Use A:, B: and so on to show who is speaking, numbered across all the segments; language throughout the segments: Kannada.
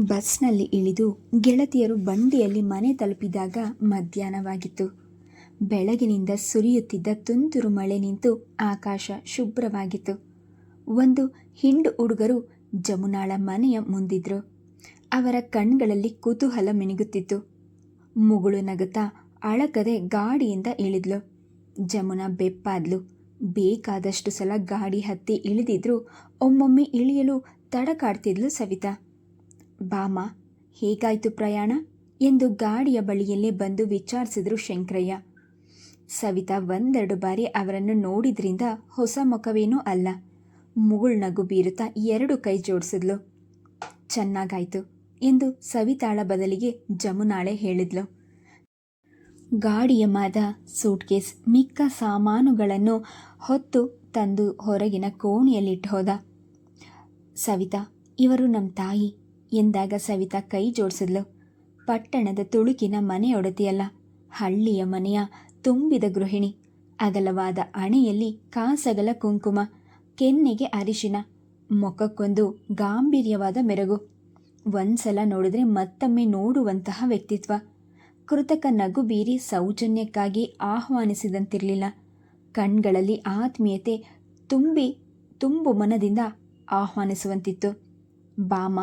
A: ಬಸ್ನಲ್ಲಿ ಇಳಿದು ಗೆಳತಿಯರು ಬಂಡಿಯಲ್ಲಿ ಮನೆ ತಲುಪಿದಾಗ ಮಧ್ಯಾಹ್ನವಾಗಿತ್ತು. ಬೆಳಗಿನಿಂದ ಸುರಿಯುತ್ತಿದ್ದ ತುಂತುರು ಮಳೆ ನಿಂತು ಆಕಾಶ ಶುಭ್ರವಾಗಿತ್ತು. ಒಂದು ಹಿಂಡು ಹುಡುಗರು ಜಮುನಾಳ ಮನೆಯ ಮುಂದಿದ್ರು. ಅವರ ಕಣ್ಗಳಲ್ಲಿ ಕುತೂಹಲ ಮಿನುಗುತ್ತಿತ್ತು. ಮುಗುಳು ನಗುತ್ತಾ ಅಳಕದೆ ಗಾಡಿಯಿಂದ ಇಳಿದ್ಲು. ಜಮುನಾ ಬೆಪ್ಪಾದ್ಲು. ಬೇಕಾದಷ್ಟು ಸಲ ಗಾಡಿ ಹತ್ತಿ ಇಳಿದಿದ್ರು ಒಮ್ಮೊಮ್ಮೆ ಇಳಿಯಲು ತಡಕಾಡ್ತಿದ್ಲು ಸವಿತಾ. ಬಾಮ, ಹೇಗಾಯ್ತು ಪ್ರಯಾಣ ಎಂದು ಗಾಡಿಯ ಬಳಿಯಲ್ಲೇ ಬಂದು ವಿಚಾರಿಸಿದ್ರು ಶಂಕರಯ್ಯ. ಸವಿತಾ ಒಂದೆರಡು ಬಾರಿ ಅವರನ್ನು ನೋಡಿದ್ರಿಂದ ಹೊಸ ಮುಖವೇನೂ ಅಲ್ಲ. ಮುಗುಳ್ನಗು ಬೀರುತ್ತಾ ಎರಡು ಕೈ ಜೋಡಿಸಿದ್ಲು. ಚೆನ್ನಾಗಾಯ್ತು ಎಂದು ಸವಿತಾಳ ಬದಲಿಗೆ ಜಮುನಾಳೆ ಹೇಳಿದ್ಲು. ಗಾಡಿಯ ಮಾದ ಸೂಟ್ಕೇಸ್ ಮಿಕ್ಕ ಸಾಮಾನುಗಳನ್ನು ಹೊತ್ತು ತಂದು ಹೊರಗಿನ ಕೋಣೆಯಲ್ಲಿಟ್ಟು ಹೋದ. ಸವಿತಾ, ಇವರು ನಮ್ಮ ತಾಯಿ ಎಂದಾಗ ಸವಿತಾ ಕೈ ಜೋಡಿಸಿದ್ಲು. ಪಟ್ಟಣದ ತುಳುಕಿನ ಮನೆಯೊಡತಿಯಲ್ಲ, ಹಳ್ಳಿಯ ಮನೆಯ ತುಂಬಿದ ಗೃಹಿಣಿ. ಅಗಲವಾದ ಅಣೆಯಲ್ಲಿ ಕಾಸಗಲ ಕುಂಕುಮ, ಕೆನ್ನೆಗೆ ಅರಿಶಿನ, ಮುಖಕ್ಕೊಂದು ಗಾಂಭೀರ್ಯವಾದ ಮೆರಗು. ಒಂದ್ಸಲ ನೋಡಿದ್ರೆ ಮತ್ತೊಮ್ಮೆ ನೋಡುವಂತಹ ವ್ಯಕ್ತಿತ್ವ. ಕೃತಕ ನಗು ಬೀರಿ ಸೌಜನ್ಯಕ್ಕಾಗಿ ಆಹ್ವಾನಿಸಿದಂತಿರಲಿಲ್ಲ. ಕಣ್ಗಳಲ್ಲಿ ಆತ್ಮೀಯತೆ ತುಂಬು ಮನದಿಂದ ಆಹ್ವಾನಿಸುವಂತಿತ್ತು. ಬಾಮ,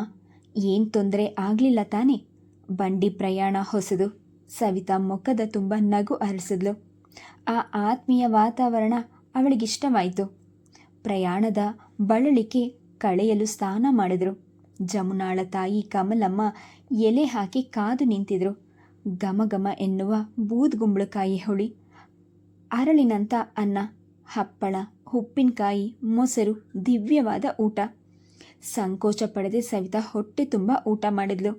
A: ಏನು ತೊಂದರೆ ಆಗಲಿಲ್ಲ ತಾನೆ? ಬಂಡಿ ಪ್ರಯಾಣ ಹೊಸದು. ಸವಿತಾ ಮುಖದ ತುಂಬ ನಗು ಹರಿಸಿದ್ಲು. ಆ ಆತ್ಮೀಯ ವಾತಾವರಣ ಅವಳಿಗಿಷ್ಟವಾಯಿತು. ಪ್ರಯಾಣದ ಬಳಲಿಕೆ ಕಳೆಯಲು ಸ್ನಾನ ಮಾಡಿದ್ರು. ಜಮುನಾಳ ತಾಯಿ ಕಮಲಮ್ಮ ಎಲೆ ಹಾಕಿ ಕಾದು ನಿಂತಿದ್ರು. ಘಮಘಮ ಎನ್ನುವ ಬೂದ್ಗುಂಬಳಕಾಯಿ ಹುಳಿ, ಅರಳಿನಂಥ ಅನ್ನ, ಹಪ್ಪಳ, ಉಪ್ಪಿನಕಾಯಿ, ಮೊಸರು, ದಿವ್ಯವಾದ ಊಟ. ಸಂಕೋಚ ಪಡೆದೆ ಸವಿತಾ ಹೊಟ್ಟೆ ತುಂಬ ಊಟ ಮಾಡಿದ್ಲು.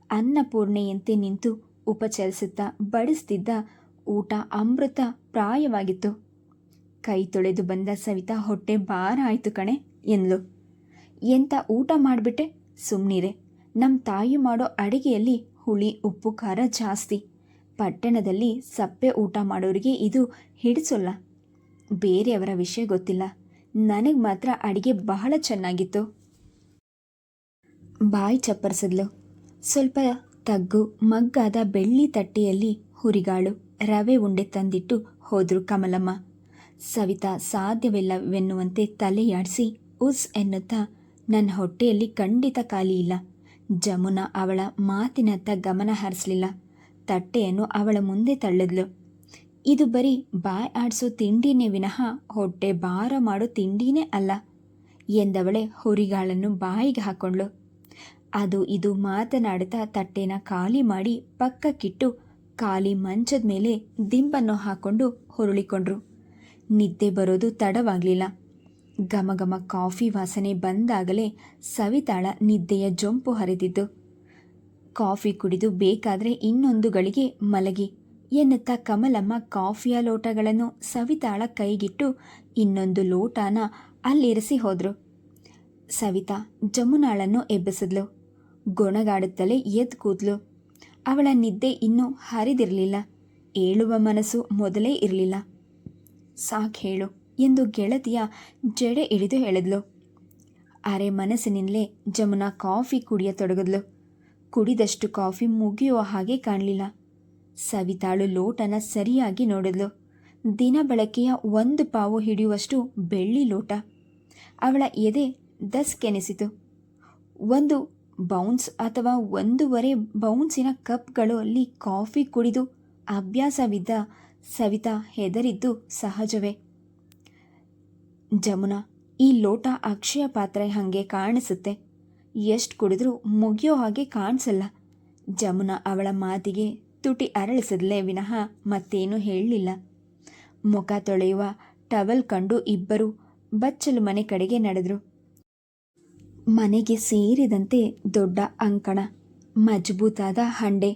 A: ಅನ್ನಪೂರ್ಣೆಯಂತೆ ನಿಂತು ಉಪಚರಿಸುತ್ತಾ ಬಡಿಸ್ತಿದ್ದ ಊಟ ಅಮೃತ ಪ್ರಾಯವಾಗಿತ್ತು. ಕೈ ತೊಳೆದು ಬಂದ ಸವಿತಾ ಹೊಟ್ಟೆ ಭಾರ ಆಯಿತು ಕಣೆ ಎಂದ್ಲು. ಎಂಥ ಊಟ ಮಾಡಿಬಿಟ್ಟೆ? ಸುಮ್ಮನಿರೆ. ನಮ್ಮ ತಾಯಿ ಮಾಡೋ ಅಡಿಗೆಯಲ್ಲಿ ಹುಳಿ ಉಪ್ಪು ಖಾರ ಜಾಸ್ತಿ. ಪಟ್ಟಣದಲ್ಲಿ ಸಪ್ಪೆ ಊಟ ಮಾಡೋರಿಗೆ ಇದು ಹಿಡಿಸೋಲ್ಲ. ಬೇರೆಯವರ ವಿಷಯ ಗೊತ್ತಿಲ್ಲ, ನನಗೆ ಮಾತ್ರ ಅಡಿಗೆ ಬಹಳ ಚೆನ್ನಾಗಿತ್ತು. ಬಾಯಿ ಚಪ್ಪರಿಸಿದ್ಲು. ಸ್ವಲ್ಪ ತಗ್ಗು ಮಗ್ಗಾದ ಬೆಳ್ಳಿ ತಟ್ಟೆಯಲ್ಲಿ ಹುರಿಗಾಳು, ರವೆ ಉಂಡೆ ತಂದಿಟ್ಟು ಹೋದ್ರು ಕಮಲಮ್ಮ. ಸವಿತಾ ಸಾಧ್ಯವಿಲ್ಲವೆನ್ನುವಂತೆ ತಲೆಯಾಡಿಸಿ ಉಸ್ ಎನ್ನುತ್ತಾ, ನನ್ನ ಹೊಟ್ಟೆಯಲ್ಲಿ ಖಂಡಿತ ಖಾಲಿ ಇಲ್ಲ. ಜಮುನಾ ಅವಳ ಮಾತಿನತ್ತ ಗಮನ ಹರಿಸಲಿಲ್ಲ. ತಟ್ಟೆಯನ್ನು ಅವಳ ಮುಂದೆ ತಳ್ಳಿದ್ಲು. ಇದು ಬರೀ ಬಾಯಿ ಆಡಿಸೋ ತಿಂಡಿನೇ ವಿನಃ ಹೊಟ್ಟೆ ಭಾರ ಮಾಡೋ ತಿಂಡಿನೇ ಅಲ್ಲ ಎಂದವಳೆ ಹುರಿಗಾಳನ್ನು ಬಾಯಿಗೆ ಹಾಕೊಂಡ್ಳು. ಅದು ಇದು ಮಾತನಾಡುತ್ತಾ ತಟ್ಟೆನ ಖಾಲಿ ಮಾಡಿ ಪಕ್ಕಕ್ಕಿಟ್ಟು ಖಾಲಿ ಮಂಚದ ಮೇಲೆ ದಿಂಬನ್ನು ಹಾಕೊಂಡು ಹೊರಳಿಕೊಂಡ್ರು. ನಿದ್ದೆ ಬರೋದು ತಡವಾಗಲಿಲ್ಲ. ಘಮಘಮ ಕಾಫಿ ವಾಸನೆ ಬಂದಾಗಲೇ ಸವಿತಾಳ ನಿದ್ದೆಯ ಜೊಂಪು ಹರಿದಿದ್ದು. ಕಾಫಿ ಕುಡಿದು ಬೇಕಾದರೆ ಇನ್ನೊಂದು ಗಳಿಗೆ ಮಲಗಿ ಎನ್ನುತ್ತಾ ಕಮಲಮ್ಮ ಕಾಫಿಯ ಲೋಟಗಳನ್ನು ಸವಿತಾಳ ಕೈಗಿಟ್ಟು ಇನ್ನೊಂದು ಲೋಟನ ಅಲ್ಲಿರಿಸಿ ಹೋದರು. ಸವಿತಾ ಜಮುನಾಳನ್ನು ಎಬ್ಬಿಸಿದ್ಲು. ಗೊಣಗಾಡುತ್ತಲೇ ಎದ್ದು ಕೂದ್ಲು. ಅವಳ ನಿದ್ದೆ ಇನ್ನೂ ಹರಿದಿರಲಿಲ್ಲ. ಏಳುವ ಮನಸ್ಸು ಮೊದಲೇ ಇರಲಿಲ್ಲ. ಸಾಕು ಹೇಳು ಎಂದು ಗೆಳತಿಯ ಜಡೆ ಹಿಡಿದು ಹೇಳಿದ್ಲು. ಅರೆ ಮನಸ್ಸಿನಿಂದಲೇ ಜಮುನಾ ಕಾಫಿ ಕುಡಿಯತೊಡಗಿದ್ಲು. ಕುಡಿದಷ್ಟು ಕಾಫಿ ಮುಗಿಯುವ ಹಾಗೆ ಕಾಣಲಿಲ್ಲ. ಸವಿತಾಳು ಲೋಟನ ಸರಿಯಾಗಿ ನೋಡಿದ್ಲು. ದಿನ ಬಳಕೆಯ ಒಂದು ಪಾವು ಹಿಡಿಯುವಷ್ಟು ಬೆಳ್ಳಿ ಲೋಟ. ಅವಳ ಎದೆ ದಸ್ಕೆನಿಸಿತು. ಒಂದು ಬೌನ್ಸ್ ಅಥವಾ 1.5 ಬೌನ್ಸಿನ ಕಪ್ಗಳು ಅಲ್ಲಿ ಕಾಫಿ ಕುಡಿದು ಅಭ್ಯಾಸವಿದ್ದ ಸವಿತಾ ಹೆದರಿದ್ದು ಸಹಜವೇ. ಜಮುನಾ, ಈ ಲೋಟ ಅಕ್ಷಯ ಪಾತ್ರೆ ಹಾಗೆ ಕಾಣಿಸುತ್ತೆ. ಎಷ್ಟು ಕುಡಿದ್ರೂ ಮುಗಿಯೋ ಹಾಗೆ ಕಾಣಿಸಲ್ಲ. ಜಮುನಾ ಅವಳ ಮಾತಿಗೆ ತುಟಿ ಅರಳಿಸಿದ್ಲೇ ವಿನಃ ಮತ್ತೇನೂ ಹೇಳಲಿಲ್ಲ. ಮುಖ ತೊಳೆಯುವ ಟವಲ್ ಕಂಡು ಇಬ್ಬರು ಬಚ್ಚಲು ಮನೆ ಕಡೆಗೆ ನಡೆದರು. ಮನೆಗೆ ಸೇರಿದಂತೆ ದೊಡ್ಡ ಅಂಕಣ, ಮಜಬೂತಾದ ಹಂಡೆ,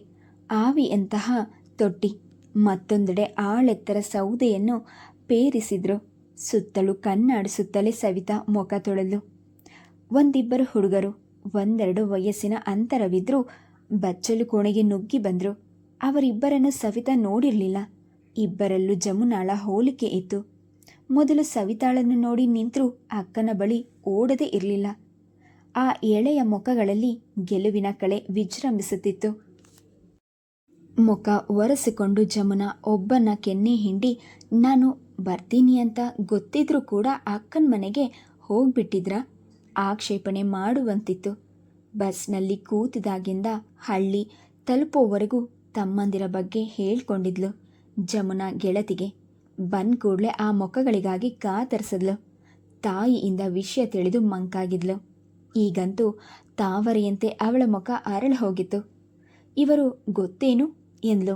A: ಆವಿಯಂತಹ ತೊಟ್ಟಿ, ಮತ್ತೊಂದೆಡೆ ಆಳೆತ್ತರ ಸೌದೆಯನ್ನು ಪೇರಿಸಿದ್ರು. ಸುತ್ತಲೂ ಕಣ್ಣಾಡಿಸುತ್ತಲೇ ಸವಿತಾ ಮುಖ ತೊಳೆದ್ಲು. ಒಂದಿಬ್ಬರು ಹುಡುಗರು, ಒಂದೆರಡು ವಯಸ್ಸಿನ ಅಂತರವಿದ್ರೂ ಬಚ್ಚಲು ಕೋಣೆಗೆ ನುಗ್ಗಿ ಬಂದರು. ಅವರಿಬ್ಬರನ್ನು ಸವಿತಾ ನೋಡಿರಲಿಲ್ಲ. ಇಬ್ಬರಲ್ಲೂ ಜಮುನಾಳ ಹೋಲಿಕೆ ಇತ್ತು. ಮೊದಲು ಸವಿತಾಳನ್ನು ನೋಡಿ ನಿಂತರೂ ಅಕ್ಕನ ಬಳಿ ಓಡದೇ ಇರಲಿಲ್ಲ. ಆ ಎಳೆಯ ಮುಖಗಳಲ್ಲಿ ಗೆಲುವಿನ ಕಳೆ ವಿಜೃಂಭಿಸುತ್ತಿತ್ತು. ಮುಖ ಒರೆಸಿಕೊಂಡು ಜಮುನಾ ಒಬ್ಬನ ಕೆನ್ನೆ ಹಿಂಡಿ, ನಾನು ಬರ್ತೀನಿ ಅಂತ ಗೊತ್ತಿದ್ರೂ ಕೂಡ ಅಕ್ಕನ ಮನೆಗೆ ಹೋಗ್ಬಿಟ್ಟಿದ್ರ ಆಕ್ಷೇಪಣೆ ಮಾಡುವಂತಿತ್ತು. ಬಸ್ನಲ್ಲಿ ಕೂತಿದಾಗಿಂದ ಹಳ್ಳಿ ತಲುಪೋವರೆಗೂ ತಮ್ಮಂದಿರ ಬಗ್ಗೆ ಹೇಳ್ಕೊಂಡಿದ್ಲು ಜಮುನಾ ಗೆಳತಿಗೆ. ಬಂದ ಕೂಡಲೇ ಆ ಮುಖಗಳಿಗಾಗಿ ಕಾತರಿಸಿದ್ಲು. ತಾಯಿಯಿಂದ ವಿಷಯ ತಿಳಿದು ಮಂಕಾಗಿದ್ಲು. ಈಗಂತೂ ತಾವರೆಯಂತೆ ಅವಳ ಮುಖ ಅರಳು ಹೋಗಿತ್ತು. ಇವರು ಗೊತ್ತೇನು ಎಂದ್ಲು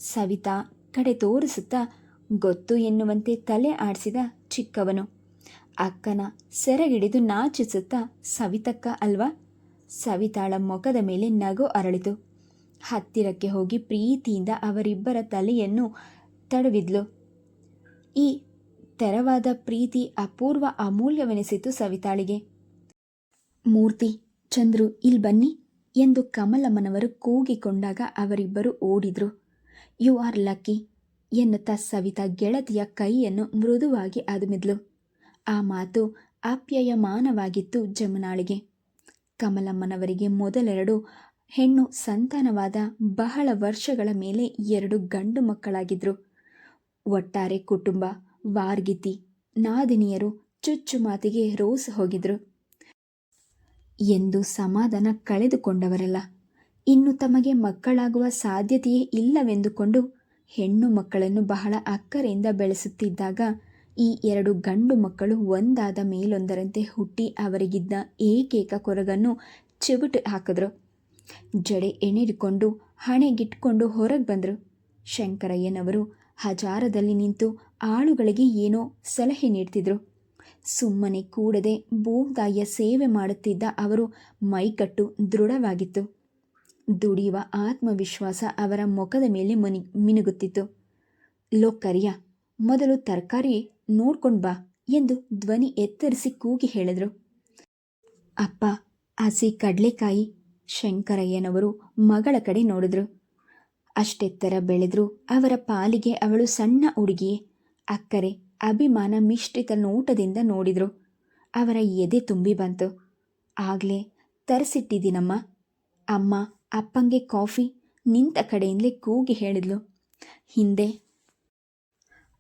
A: ಸವಿತಾ ಕಡೆ ತೋರಿಸುತ್ತಾ. ಗೊತ್ತು ಎನ್ನುವಂತೆ ತಲೆ ಆಡಿಸಿದ ಚಿಕ್ಕವನು. ಅಕ್ಕನ ಸೆರಗಿಡಿದು ನಾಚಿಸುತ್ತಾ, ಸವಿತಕ್ಕ ಅಲ್ವಾ? ಸವಿತಾಳ ಮುಖದ ಮೇಲೆ ನಗು ಅರಳಿತು. ಹತ್ತಿರಕ್ಕೆ ಹೋಗಿ ಪ್ರೀತಿಯಿಂದ ಅವರಿಬ್ಬರ ತಲೆಯನ್ನು ತಡವಿದ್ಲು. ಈ ತೆರವಾದ ಪ್ರೀತಿ ಅಪೂರ್ವ ಅಮೂಲ್ಯವೆನಿಸಿತು ಸವಿತಾಳಿಗೆ. ಮೂರ್ತಿ, ಚಂದ್ರು, ಇಲ್ಲಿ ಬನ್ನಿ ಎಂದು ಕಮಲಮ್ಮನವರು ಕೂಗಿಕೊಂಡಾಗ ಅವರಿಬ್ಬರು ಓಡಿದ್ರು. ಯು ಆರ್ ಲಕ್ಕಿ ಎನ್ನುತ್ತಾ ಸವಿತಾ ಗೆಳತಿಯ ಕೈಯನ್ನು ಮೃದುವಾಗಿ ಅದುಮಿದ್ಲು. ಆ ಮಾತು ಆಪ್ಯಾಯಮಾನವಾಗಿತ್ತು ಜಮುನಾಳಿಗೆ. ಕಮಲಮ್ಮನವರಿಗೆ ಮೊದಲೆರಡು ಹೆಣ್ಣು ಸಂತಾನವಾದ ಬಹಳ ವರ್ಷಗಳ ಮೇಲೆ 2 ಗಂಡು ಮಕ್ಕಳಾಗಿದ್ರು. ಒಟ್ಟಾರೆ ಕುಟುಂಬ ವಾರ್ಗಿತಿ ನಾದಿನಿಯರು ಚುಚ್ಚು ಮಾತಿಗೆ ರೋಸು ಹೋಗಿದ್ರು. ಎಂದು ಸಮಾಧಾನ ಕಳೆದುಕೊಂಡವರಲ್ಲ, ಇನ್ನು ತಮಗೆ ಮಕ್ಕಳಾಗುವ ಸಾಧ್ಯತೆಯೇ ಇಲ್ಲವೆಂದುಕೊಂಡು ಹೆಣ್ಣು ಮಕ್ಕಳನ್ನು ಬಹಳ ಅಕ್ಕರೆಯಿಂದ ಬೆಳೆಸುತ್ತಿದ್ದಾಗ ಈ 2 ಗಂಡು ಮಕ್ಕಳು ಒಂದಾದ ಮೇಲೊಂದರಂತೆ ಹುಟ್ಟಿ ಅವರಿಗಿದ್ದ ಏಕೈಕ ಕೊರಗನ್ನು ಚಿವುಟು ಹಾಕಿದ್ರು. ಜಡೆ ಎಣಿಡಿಕೊಂಡು ಹಣೆಗಿಟ್ಕೊಂಡು ಹೊರಗೆ ಬಂದರು. ಶಂಕರಯ್ಯನವರು ಹಜಾರದಲ್ಲಿ ನಿಂತು ಆಳುಗಳಿಗೆ ಏನೋ ಸಲಹೆ ನೀಡ್ತಿದ್ರು. ಸುಮ್ಮನೆ ಕೂಡದೆ ಭೂತಾಯಿಯ ಸೇವೆ ಮಾಡುತ್ತಿದ್ದ ಅವರು ಮೈಕಟ್ಟು ದೃಢವಾಗಿತ್ತು. ದುಡಿಯುವ ಆತ್ಮವಿಶ್ವಾಸ ಅವರ ಮುಖದ ಮೇಲೆ ಮಿನುಗುತ್ತಿತ್ತು. ಲೋ ಕರಿಯ, ಮೊದಲು ತರಕಾರಿ ನೋಡ್ಕೊಂಡು ಬಾ ಎಂದು ಧ್ವನಿ ಎತ್ತರಿಸಿ ಕೂಗಿ ಹೇಳಿದ್ರು. ಅಪ್ಪ, ಹಸಿ ಕಡಲೆಕಾಯಿ. ಶಂಕರಯ್ಯನವರು ಮಗಳ ಕಡೆ ನೋಡಿದ್ರು. ಅಷ್ಟೆತ್ತರ ಬೆಳೆದ್ರು ಅವರ ಪಾಲಿಗೆ ಅವಳು ಸಣ್ಣ ಹುಡುಗಿಯೇ. ಅಕ್ಕರೆ ಅಭಿಮಾನ ಮಿಶ್ರಿತ ನೋಟದಿಂದ ನೋಡಿದ್ರು. ಅವರ ಎದೆ ತುಂಬಿ ಬಂತು. ಆಗಲೇ ತರಿಸಿಟ್ಟಿದ್ದೀನಮ್ಮ. ಅಮ್ಮ ಅಪ್ಪಂಗೆ ಕಾಫಿ ನಿಂತ ಕಡೆಯಿಂದಲೇ ಕೂಗಿ ಹೇಳಿದ್ಲು. ಹಿಂದೆ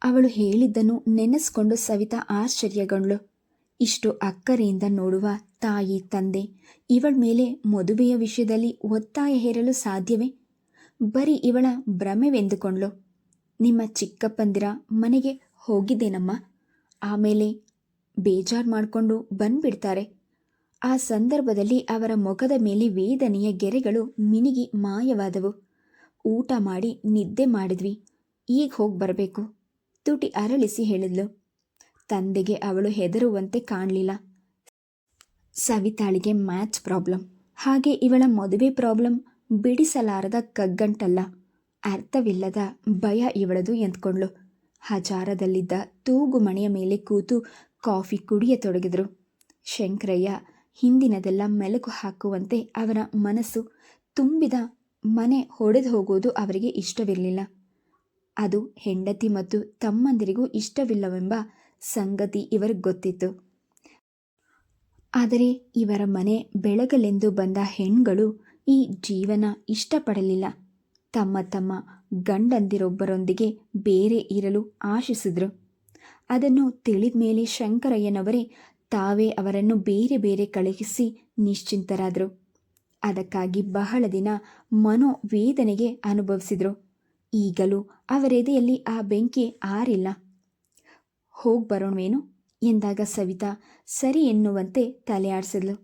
A: ಅವಳು ಹೇಳಿದ್ದನ್ನು ನೆನೆಸ್ಕೊಂಡು ಸವಿತಾ ಆಶ್ಚರ್ಯಗೊಂಡ್ಳು. ಇಷ್ಟು ಅಕ್ಕರೆಯಿಂದ ನೋಡುವ ತಾಯಿ ತಂದೆ ಇವಳ ಮೇಲೆ ಮದುವೆಯ ವಿಷಯದಲ್ಲಿ ಒತ್ತಾಯ ಹೇರಲು ಸಾಧ್ಯವೇ? ಬರೀ ಇವಳ ಭ್ರಮೆವೆಂದುಕೊಂಡ್ಳು. ನಿಮ್ಮ ಚಿಕ್ಕಪ್ಪಂದಿರ ಮನೆಗೆ ಹೋಗಿದ್ದೇನಮ್ಮ, ಆಮೇಲೆ ಬೇಜಾರು ಮಾಡಿಕೊಂಡು ಬಂದ್ಬಿಡ್ತಾರೆ. ಆ ಸಂದರ್ಭದಲ್ಲಿ ಅವರ ಮುಖದ ಮೇಲೆ ವೇದನೆಯ ಗೆರೆಗಳು ಮಿನಿಗಿ ಮಾಯವಾದವು. ಊಟ ಮಾಡಿ ನಿದ್ದೆ ಮಾಡಿದ್ವಿ, ಈಗ ಹೋಗಿ ಬರಬೇಕು, ತುಟಿ ಅರಳಿಸಿ ಹೇಳಿದ್ಲು. ತಂದೆಗೆ ಅವಳು ಹೆದರುವಂತೆ ಕಾಣಲಿಲ್ಲ. ಸವಿತಾಳಿಗೆ ಮ್ಯಾಥ್ಸ್ ಪ್ರಾಬ್ಲಮ್, ಹಾಗೆ ಇವಳ ಮದುವೆ ಪ್ರಾಬ್ಲಮ್ ಬಿಡಿಸಲಾರದ ಕಗ್ಗಂಟಲ್ಲ, ಅರ್ಥವಿಲ್ಲದ ಭಯ ಇವಳದು ಎಂದ್ಕೊಂಡ್ಳು. ಹಜಾರದಲ್ಲಿದ್ದ ತೂಗು ಮಣೆಯ ಮೇಲೆ ಕೂತು ಕಾಫಿ ಕುಡಿಯತೊಡಗಿದ್ರು. ಶಂಕರಯ್ಯ ಹಿಂದಿನದೆಲ್ಲ ಮೆಲುಕು ಹಾಕುವಂತೆ ಅವರ ಮನಸ್ಸು ತುಂಬಿದ ಮನೆ ಹೊಡೆದು ಹೋಗುವುದು ಅವರಿಗೆ ಇಷ್ಟವಿರಲಿಲ್ಲ. ಅದು ಹೆಂಡತಿ ಮತ್ತು ತಮ್ಮಂದಿರಿಗೂ ಇಷ್ಟವಿಲ್ಲವೆಂಬ ಸಂಗತಿ ಇವರಿಗೆ ಗೊತ್ತಿತ್ತು. ಆದರೆ ಇವರ ಮನೆ ಬೆಳಗಲೆಂದು ಬಂದ ಹೆಣ್ಗಳು ಈ ಜೀವನ ಇಷ್ಟಪಡಲಿಲ್ಲ. ತಮ್ಮ ತಮ್ಮ ಗಂಡಂದಿರೊಬ್ಬರೊಂದಿಗೆ ಬೇರೆ ಇರಲು ಆಶಿಸಿದ್ರು. ಅದನ್ನು ತಿಳಿದ ಮೇಲೆ ಶಂಕರಯ್ಯನವರೇ ತಾವೇ ಅವರನ್ನು ಬೇರೆ ಬೇರೆ ಕಳುಹಿಸಿ ನಿಶ್ಚಿಂತರಾದರು. ಅದಕ್ಕಾಗಿ ಬಹಳ ದಿನ ಮನೋವೇದನೆಗೆ ಅನುಭವಿಸಿದರು. ಈಗಲೂ ಅವರೆದೆಯಲ್ಲಿ ಆ ಬೆಂಕಿ ಆರಿಲ್ಲ. ಹೋಗಿ ಬರೋಣವೇನು ಎಂದಾಗ ಸವಿತಾ ಸರಿ ಎನ್ನುವಂತೆ ತಲೆ ಆಡಿಸಿದ್ಲು.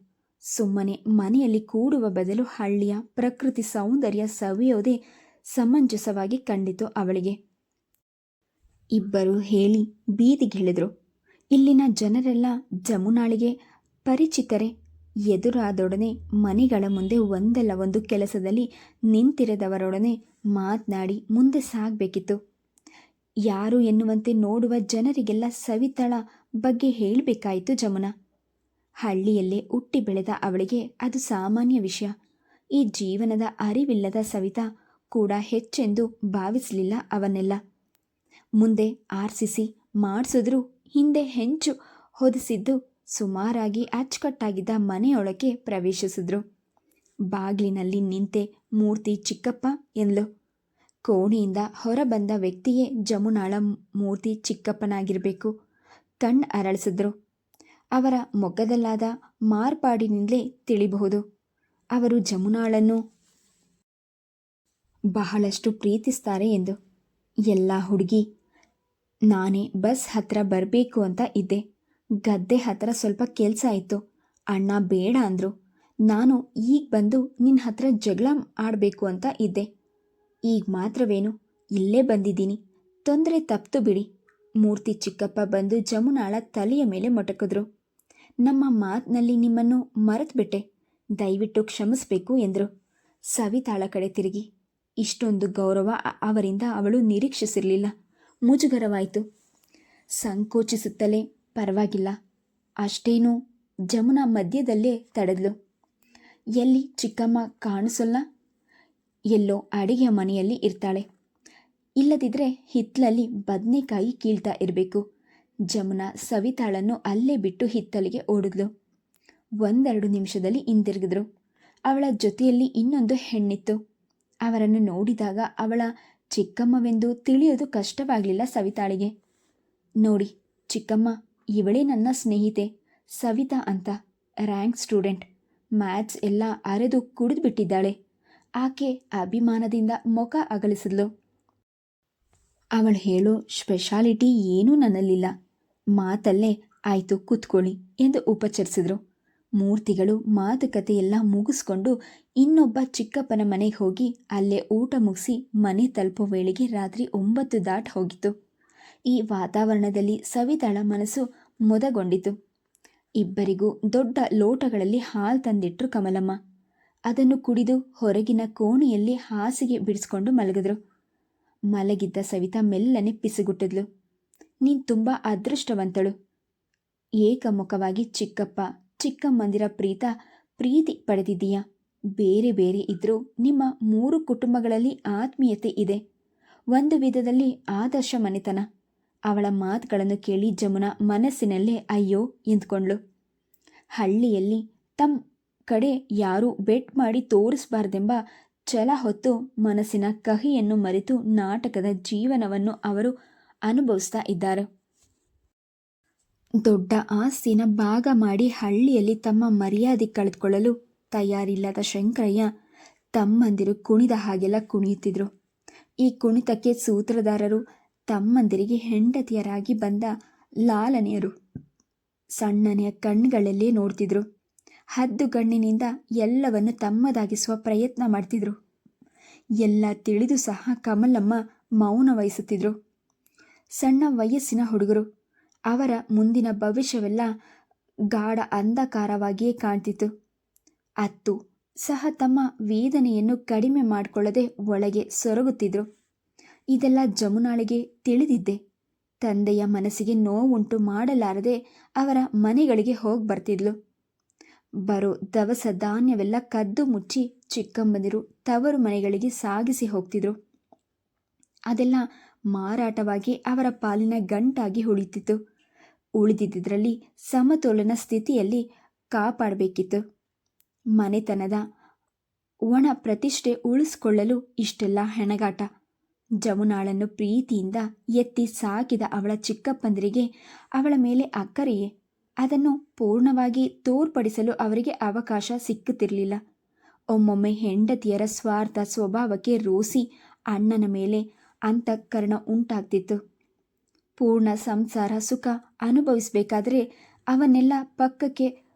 A: ಸುಮ್ಮನೆ ಮನೆಯಲ್ಲಿ ಕೂಡುವ ಬದಲು ಹಳ್ಳಿಯ ಪ್ರಕೃತಿ ಸೌಂದರ್ಯ ಸವಿಯೋದೇ ಸಮಂಜಸವಾಗಿ ಕಂಡಿತು ಅವಳಿಗೆ. ಇಬ್ಬರು ಹೇಳಿ ಬೀದಿಗಿಳಿದ್ರು. ಇಲ್ಲಿನ ಜನರೆಲ್ಲ ಜಮುನಾಳಿಗೆ ಪರಿಚಿತರೇ. ಎದುರಾದೊಡನೆ ಮನೆಗಳ ಮುಂದೆ ಒಂದಲ್ಲ ಒಂದು ಕೆಲಸದಲ್ಲಿ ನಿಂತಿರದವರೊಡನೆ ಮಾತನಾಡಿ ಮುಂದೆ ಸಾಗಬೇಕಿತ್ತು. ಯಾರು ಎನ್ನುವಂತೆ ನೋಡುವ ಜನರಿಗೆಲ್ಲ ಸವಿತಾಳ ಬಗ್ಗೆ ಹೇಳಬೇಕಾಯಿತು ಜಮುನಾ. ಹಳ್ಳಿಯಲ್ಲೇ ಹುಟ್ಟಿ ಬೆಳೆದ ಅವಳಿಗೆ ಅದು ಸಾಮಾನ್ಯ ವಿಷಯ. ಈ ಜೀವನದ ಅರಿವಿಲ್ಲದ ಸವಿತಾ ಕೂಡ ಹೆಚ್ಚೆಂದು ಭಾವಿಸಲಿಲ್ಲ ಅವನ್ನೆಲ್ಲ. ಮುಂದೆ ಆರ್ಸಿಸಿ ಮಾಡಿಸಿದ್ರೂ ಹಿಂದೆ ಹೆಂಚು ಹೊದಿಸಿದ್ದು ಸುಮಾರಾಗಿ ಅಚ್ಚುಕಟ್ಟಾಗಿದ್ದ ಮನೆಯೊಳಗೆ ಪ್ರವೇಶಿಸಿದ್ರು. ಬಾಗಿಲಿನಲ್ಲಿ ನಿಂತೆ ಮೂರ್ತಿ ಚಿಕ್ಕಪ್ಪ ಎಂದ್ಲು. ಕೋಣೆಯಿಂದ ಹೊರಬಂದ ವ್ಯಕ್ತಿಯೇ ಜಮುನಾಳ ಮೂರ್ತಿ ಚಿಕ್ಕಪ್ಪನಾಗಿರಬೇಕು. ಕಣ್ಣು ಅರಳಿಸಿದ್ರು. ಅವರ ಮೊಗದಲ್ಲಾದ ಮಾರ್ಪಾಡಿನಿಂದಲೇ ತಿಳಿಬಹುದು ಅವರು ಜಮುನಾಳನ್ನು ಬಹಳಷ್ಟು ಪ್ರೀತಿಸ್ತಾರೆ ಎಂದು. ಎಲ್ಲ ಹುಡುಗಿ, ನಾನೇ ಬಸ್ ಹತ್ರ ಬರಬೇಕು ಅಂತ ಇದ್ದೆ. ಗದ್ದೆ ಹತ್ರ ಸ್ವಲ್ಪ ಕೆಲಸ ಇತ್ತು. ಅಣ್ಣ ಬೇಡ ಅಂದರು. ನಾನು ಈಗ ಬಂದು ನಿನ್ನ ಹತ್ರ ಜಗಳ ಆಡಬೇಕು ಅಂತ ಇದ್ದೆ. ಈಗ ಮಾತ್ರವೇನು, ಇಲ್ಲೇ ಬಂದಿದ್ದೀನಿ, ತೊಂದರೆ ತಪ್ತು ಬಿಡಿ. ಮೂರ್ತಿ ಚಿಕ್ಕಪ್ಪ ಬಂದು ಜಮುನಾಳ ತಲೆಯ ಮೇಲೆ ಮೊಟಕಿದ್ರು. ನಮ್ಮ ಮಾತಿನಲ್ಲಿ ನಿಮ್ಮನ್ನು ಮರೆತುಬಿಟ್ಟೆ, ದಯವಿಟ್ಟು ಕ್ಷಮಿಸಬೇಕು ಎಂದರು. ಸವಿತಾಳ ಕಡೆ ತಿರುಗಿ. ಇಷ್ಟೊಂದು ಗೌರವ ಅವರಿಂದ ಅವಳು ನಿರೀಕ್ಷಿಸಿರಲಿಲ್ಲ. ಮುಜುಗರವಾಯಿತು. ಸಂಕೋಚಿಸುತ್ತಲೇ, ಪರವಾಗಿಲ್ಲ ಅಷ್ಟೇನೂ ಜಮುನಾ ಮಧ್ಯದಲ್ಲೇ ತಡೆದ್ಲು. ಎಲ್ಲಿ ಚಿಕ್ಕಮ್ಮ ಕಾಣಿಸಲ್ಲ? ಎಲ್ಲೋ ಅಡಿಗೆ ಮನೆಯಲ್ಲಿ ಇರ್ತಾಳೆ, ಇಲ್ಲದಿದ್ದರೆ ಹಿತ್ತಲಲ್ಲಿ ಬದನೆಕಾಯಿ ಕೀಳ್ತಾ ಇರಬೇಕು. ಜಮುನಾ ಸವಿತಾಳನ್ನು ಅಲ್ಲೇ ಬಿಟ್ಟು ಹಿತ್ತಲಿಗೆ ಓಡಿದ್ಲು. 1-2 ನಿಮಿಷದಲ್ಲಿ ಹಿಂದಿರುಗಿದ್ರು. ಅವಳ ಜೊತೆಯಲ್ಲಿ ಇನ್ನೊಂದು ಹೆಣ್ಣಿತ್ತು. ಅವರನ್ನು ನೋಡಿದಾಗ ಅವಳ ಚಿಕ್ಕಮ್ಮವೆಂದು ತಿಳಿಯೋದು ಕಷ್ಟವಾಗಲಿಲ್ಲ ಸವಿತಾಳಿಗೆ. ನೋಡಿ ಚಿಕ್ಕಮ್ಮ, ಇವಳೇ ನನ್ನ ಸ್ನೇಹಿತೆ ಸವಿತಾ ಅಂತ, ರ್ಯಾಂಕ್ ಸ್ಟೂಡೆಂಟ್. ಮ್ಯಾಥ್ಸ್ ಎಲ್ಲ ಅರೆದು ಕುಡಿದ್ಬಿಟ್ಟಿದ್ದಾಳೆ. ಆಕೆ ಅಭಿಮಾನದಿಂದ ಮುಖ ಅಗಲಿಸಿದ್ಲು. ಅವಳು ಹೇಳೋ ಸ್ಪೆಷಾಲಿಟಿ ಏನೂ ನನ್ನಲ್ಲಿಲ್ಲ. ಮಾತಲ್ಲೇ ಆಯಿತು ಕೂತ್ಕೊಳ್ಳಿ ಎಂದು ಉಪಚರಿಸಿದ್ರು. ಮೂರ್ತಿಗಳು ಮಾತುಕತೆಯೆಲ್ಲ ಮುಗಿಸ್ಕೊಂಡು ಇನ್ನೊಬ್ಬ ಚಿಕ್ಕಪ್ಪನ ಮನೆಗೆ ಹೋಗಿ ಅಲ್ಲೇ ಊಟ ಮುಗಿಸಿ ಮನೆ ತಲುಪೋ ವೇಳೆಗೆ ರಾತ್ರಿ 9 ದಾಟಿ ಹೋಗಿತ್ತು. ಈ ವಾತಾವರಣದಲ್ಲಿ ಸವಿತಾಳ ಮನಸ್ಸು ಮೊದಗೊಂಡಿತು. ಇಬ್ಬರಿಗೂ ದೊಡ್ಡ ಲೋಟಗಳಲ್ಲಿ ಹಾಲು ತಂದಿಟ್ರು ಕಮಲಮ್ಮ. ಅದನ್ನು ಕುಡಿದು ಹೊರಗಿನ ಕೋಣೆಯಲ್ಲಿ ಹಾಸಿಗೆ ಬಿಡಿಸ್ಕೊಂಡು ಮಲಗಿದ್ರು. ಮಲಗಿದ್ದ ಸವಿತಾ ಮೆಲ್ಲನೆ ಪಿಸುಗುಟ್ಟಿದ್ಲು. ನೀನು ತುಂಬ ಅದೃಷ್ಟವಂತಳು. ಏಕಮುಖವಾಗಿ ಚಿಕ್ಕಪ್ಪ ಚಿಕ್ಕಮ್ಮಂದಿರ ಪ್ರೀತಿ ಪಡೆದಿದ್ದೀಯ. ಬೇರೆ ಬೇರೆ ಇದ್ರೂ ನಿಮ್ಮ 3 ಕುಟುಂಬಗಳಲ್ಲಿ ಆತ್ಮೀಯತೆ ಇದೆ. ಒಂದು ವಿಧದಲ್ಲಿ ಆದರ್ಶ ಮನೆತನ. ಅವಳ ಮಾತುಗಳನ್ನು ಕೇಳಿ ಜಮುನಾ ಮನಸ್ಸಿನಲ್ಲೇ ಅಯ್ಯೋ ಎಂದ್ಕೊಂಡ್ಳು. ಹಳ್ಳಿಯಲ್ಲಿ ತಮ್ಮ ಕಡೆ ಯಾರೂ ಬೆಟ್ ಮಾಡಿ ತೋರಿಸಬಾರ್ದೆಂಬ ಛಲ ಹೊತ್ತು ಮನಸ್ಸಿನ ಕಹಿಯನ್ನು ಮರೆತು ನಾಟಕದ ಜೀವನವನ್ನು ಅವರು ಅನುಭವಿಸ್ತಾ ಇದ್ದಾರೆ. ದೊಡ್ಡ ಆಸ್ತಿನ ಭಾಗ ಮಾಡಿ ಹಳ್ಳಿಯಲ್ಲಿ ತಮ್ಮ ಮರ್ಯಾದೆ ಕಳೆದುಕೊಳ್ಳಲು ತಯಾರಿಲ್ಲದ ಶಂಕರಯ್ಯ ತಮ್ಮಂದಿರು ಕುಣಿದ ಹಾಗೆಲ್ಲ ಕುಣಿಯುತ್ತಿದ್ರು. ಈ ಕುಣಿತಕ್ಕೆ ಸೂತ್ರಧಾರರು ತಮ್ಮಂದಿರಿಗೆ ಹೆಂಡತಿಯರಾಗಿ ಬಂದ ಲಾಲನೆಯರು. ಸಣ್ಣನೆಯ ಕಣ್ಗಳಲ್ಲೇ ನೋಡ್ತಿದ್ರು. ಹದ್ದುಗಣ್ಣಿನಿಂದ ಎಲ್ಲವನ್ನು ತಮ್ಮದಾಗಿಸುವ ಪ್ರಯತ್ನ ಮಾಡ್ತಿದ್ರು. ಎಲ್ಲ ತಿಳಿದು ಸಹ ಕಮಲಮ್ಮ ಮೌನ ವಹಿಸುತ್ತಿದ್ರು. ಸಣ್ಣ ವಯಸ್ಸಿನ ಹುಡುಗರು. ಅವರ ಮುಂದಿನ ಭವಿಷ್ಯವೆಲ್ಲ ಗಾಢ ಅಂಧಕಾರವಾಗಿಯೇ ಕಾಣ್ತಿತ್ತು. ಅತ್ತು ಸಹ ತಮ್ಮ ವೇದನೆಯನ್ನು ಕಡಿಮೆ ಮಾಡಿಕೊಳ್ಳದೆ ಒಳಗೆ ಸೊರಗುತ್ತಿದ್ರು. ಇದೆಲ್ಲ ಜಮುನಾಳಿಗೆ ತಿಳಿದಿದ್ದೆ. ತಂದೆಯ ಮನಸ್ಸಿಗೆ ನೋವುಂಟು ಮಾಡಲಾರದೆ ಅವರ ಮನೆಗಳಿಗೆ ಹೋಗಿ ಬರ್ತಿದ್ಲು. ಬರೋ ದವಸ ಧಾನ್ಯವೆಲ್ಲ ಕದ್ದು ಮುಚ್ಚಿ ಚಿಕ್ಕಮ್ಮಂದಿರು ತವರು ಮನೆಗಳಿಗೆ ಸಾಗಿಸಿ ಹೋಗ್ತಿದ್ರು. ಅದೆಲ್ಲ ಮಾರಾಟವಾಗಿ ಅವರ ಪಾಲಿನ ಗಂಟಾಗಿ ಉಳಿತಿತ್ತು. ಉಳಿದಿದ್ದರಲ್ಲಿ ಸಮತೋಲನ ಸ್ಥಿತಿಯಲ್ಲಿ ಕಾಪಾಡಬೇಕಿತ್ತು. ಮನೆತನದ ಒಣ ಪ್ರತಿಷ್ಠೆ ಉಳಿಸ್ಕೊಳ್ಳಲು ಇಷ್ಟೆಲ್ಲ ಹೆಣಗಾಟ. ಜಮುನಾಳನ್ನು ಪ್ರೀತಿಯಿಂದ ಎತ್ತಿ ಸಾಕಿದ ಅವಳ ಚಿಕ್ಕಪ್ಪಂದಿರಿಗೆ ಅವಳ ಮೇಲೆ ಅಕ್ಕರೆಯೇ. ಅದನ್ನು ಪೂರ್ಣವಾಗಿ ತೋರ್ಪಡಿಸಲು ಅವರಿಗೆ ಅವಕಾಶ ಸಿಕ್ಕುತ್ತಿರಲಿಲ್ಲ. ಒಮ್ಮೊಮ್ಮೆ ಹೆಂಡತಿಯರ ಸ್ವಾರ್ಥ ಸ್ವಭಾವಕ್ಕೆ ರೋಸಿ ಅಣ್ಣನ ಮೇಲೆ ಅಂತಃಕರಣ ಉಂಟಾಗ್ತಿತ್ತು. ಪೂರ್ಣ ಸಂಸಾರ ಸುಖ ಅನುಭವಿಸಬೇಕಾದರೆ ಅವನ್ನೆಲ್ಲ ಪಕ್ಕಕ್ಕೆ